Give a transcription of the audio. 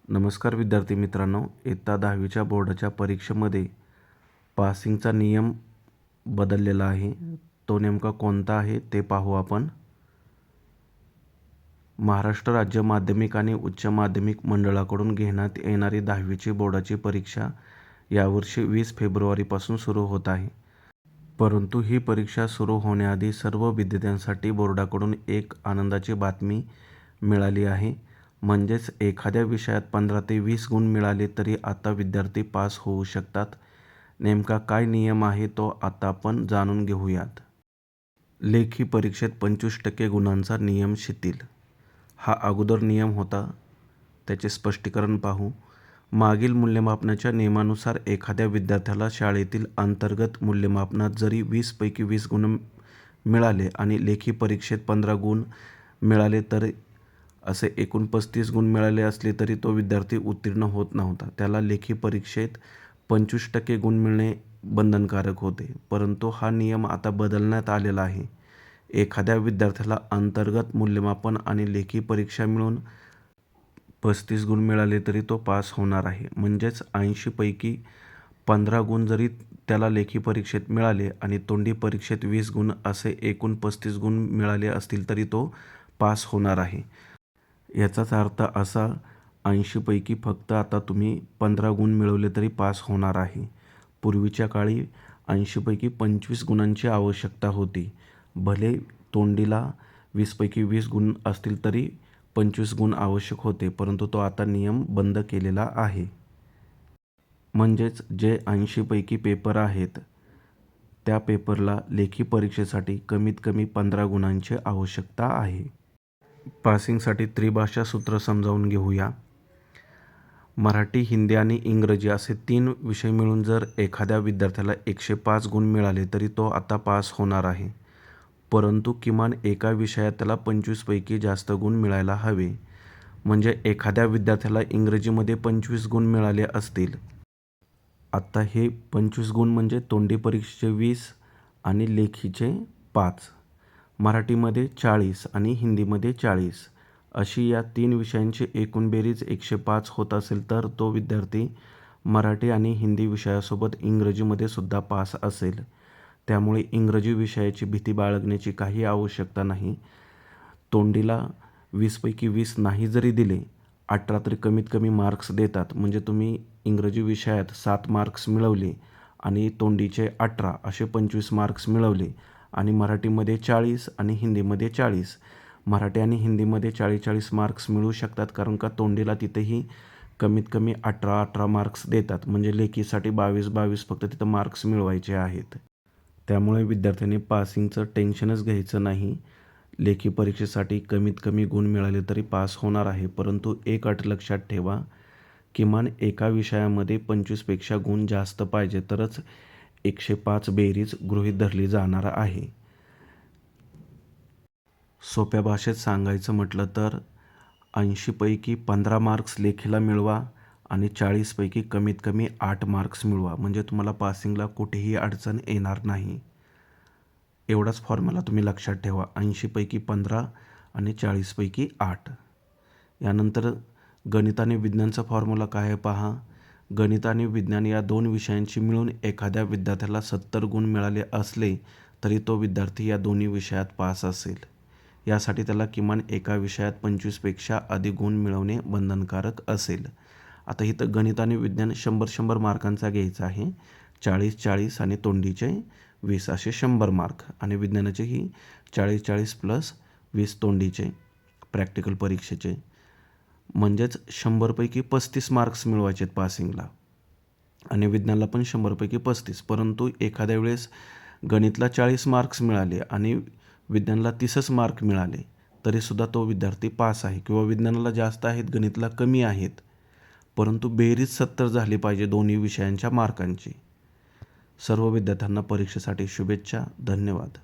नमस्कार विद्यार्थी मित्रांनो, इयत्ता 10वीच्या बोर्डाच्या परीक्षेमध्ये पासिंगचा नियम बदललेला आहे. तो नेमका कोणता आहे ते पाहू आपण. महाराष्ट्र राज्य माध्यमिक आणि उच्च माध्यमिक मंडळाकडून घेण्यात येणारी 10वीची बोर्डाची परीक्षा यावर्षी 20 फेब्रुवारीपासून सुरू होत आहे. परंतु ही परीक्षा सुरू होण्याआधी सर्व विद्यार्थ्यांसाठी बोर्डाकडून एक आनंदाची बातमी मिळाली आहे. म्हणजेच एखाद्या विषयात 15 ते 20 गुण मिळाले तरी आता विद्यार्थी पास होऊ शकतात. नेमका काय नियम आहे तो आता आपण जाणून घेऊयात. लेखी परीक्षेत 25% गुणांचा नियम शिथिल. हा अगोदर नियम होता, त्याचे स्पष्टीकरण पाहू. मागील मूल्यमापनाच्या नियमानुसार एखाद्या विद्यार्थ्याला शाळेतील अंतर्गत मूल्यमापनात जरी 20 पैकी 20 गुण मिळाले आणि लेखी परीक्षेत 15 गुण मिळाले तर असे एकूण 35 गुण मिळाले असले तरी तो विद्यार्थी उत्तीर्ण होत नव्हता. त्याला लेखी परीक्षेत 25% गुण मिळणे बंधनकारक होते. परंतु हा नियम आता बदलण्यात आलेला आहे. एखाद्या विद्यार्थ्याला अंतर्गत मूल्यमापन आणि लेखी परीक्षा मिळून 35 गुण मिळाले तरी तो पास होणार आहे. म्हणजेच 80 पैकी 15 गुण जरी त्याला लेखी परीक्षेत मिळाले आणि तोंडी परीक्षेत 20 गुण असे एकूण 35 गुण मिळाले असतील तरी तो पास होणार आहे. याचाच अर्थ असा, 80 पैकी फक्त आता तुम्ही 15 गुण मिळवले तरी पास होणार आहे. पूर्वीच्या काळी 80 पैकी 25 गुणांची आवश्यकता होती. भले तोंडीला 20 पैकी 20 गुण असतील तरी 25 गुण आवश्यक होते, परंतु तो आता नियम बंद केलेला आहे. म्हणजेच जे 80 पैकी पेपर आहेत त्या पेपरला लेखी परीक्षेसाठी कमीत कमी 15 गुणांची आवश्यकता आहे. पासिंगसाठी त्रिभाषा सूत्र समजावून घेऊया. मराठी, हिंदी आणि इंग्रजी असे 3 विषय मिळून जर एखाद्या विद्यार्थ्याला 105 गुण मिळाले तरी तो आता पास होणार आहे. परंतु किमान एका विषयात त्याला 25 पैकी जास्त गुण मिळायला हवे. म्हणजे एखाद्या विद्यार्थ्याला इंग्रजीमध्ये 25 गुण मिळाले असतील. आता हे 25 गुण म्हणजे तोंडी परीक्षेचे 20 आणि लेखीचे 5. मराठीमध्ये 40 आणि हिंदीमध्ये 40 अशी या 3 विषयांची एकूण बेरीज 105 होत असेल तर तो विद्यार्थी मराठी आणि हिंदी विषयासोबत इंग्रजीमध्ये सुद्धा पास असेल. त्यामुळे इंग्रजी विषयाची भीती बाळगण्याची काही आवश्यकता नाही. तोंडीला 20 पैकी 20 नाही जरी दिले, 18 तरी कमीत कमी मार्क्स देतात. म्हणजे तुम्ही इंग्रजी विषयात 7 मार्क्स मिळवले आणि तोंडीचे 18 असे 25 मार्क्स मिळवले आणि मराठीमध्ये 40 आणि हिंदीमध्ये 40. मराठी आणि हिंदीमध्ये 40-40 मार्क्स मिळू शकतात, कारण का तोंडीला तिथेही कमीत कमी 18-18 मार्क्स देतात. म्हणजे लेखीसाठी 22-22 फक्त तिथं मार्क्स मिळवायचे आहेत. त्यामुळे विद्यार्थ्यांनी पासिंगचं टेन्शनच घ्यायचं नाही. लेखी परीक्षेसाठी कमीत कमी गुण मिळाले तरी पास होणार आहे. परंतु एक अट लक्षात ठेवा, किमान एका विषयामध्ये 25पेक्षा गुण जास्त पाहिजे तरच 105 बेरीज गृहीत धरली जाणार आहे. सोप्या भाषेत सांगायचं म्हटलं तर 80 पैकी 15 मार्क्स लेखीला मिळवा आणि 40 पैकी कमीत कमी 8 मार्क्स मिळवा. म्हणजे तुम्हाला पासिंगला कुठेही अडचण येणार नाही. एवढाच फॉर्म्युला तुम्ही लक्षात ठेवा, 80 पैकी 15 आणि 40 पैकी 8. यानंतर गणित आणि विज्ञानचा फॉर्म्युला काय आहे पहा. गणित आणि विज्ञान या 2 विषयांची मिळून एखाद्या विद्यार्थ्याला 70 गुण मिळाले असले तरी तो विद्यार्थी या दोन्ही विषयात पास असेल. यासाठी त्याला किमान एका विषयात 25पेक्षा अधिक गुण मिळवणे बंधनकारक असेल. आता इथं गणित आणि विज्ञान 100-100 मार्कांचा घ्यायचा आहे. 40-40 आणि तोंडीचे 20 असे 100 मार्क आणि विज्ञानाचेही 40-40 प्लस 20 तोंडीचे प्रॅक्टिकल परीक्षेचे. म्हणजेच 100 पैकी 35 मार्क्स मिळवायचे पासिंगला आणि विज्ञानला पण 100 पैकी 35. परंतु एखाद्या वेळेस गणितला 40 मार्क्स मिळाले आणि विज्ञानला 30च मार्क मिळाले तरीसुद्धा तो विद्यार्थी पास आहे. किंवा विज्ञानाला जास्त आहेत, गणितला कमी आहेत, परंतु बेरीज 70 झाली पाहिजे दोन्ही विषयांच्या मार्कांची. सर्व विद्यार्थ्यांना परीक्षेसाठी शुभेच्छा. धन्यवाद.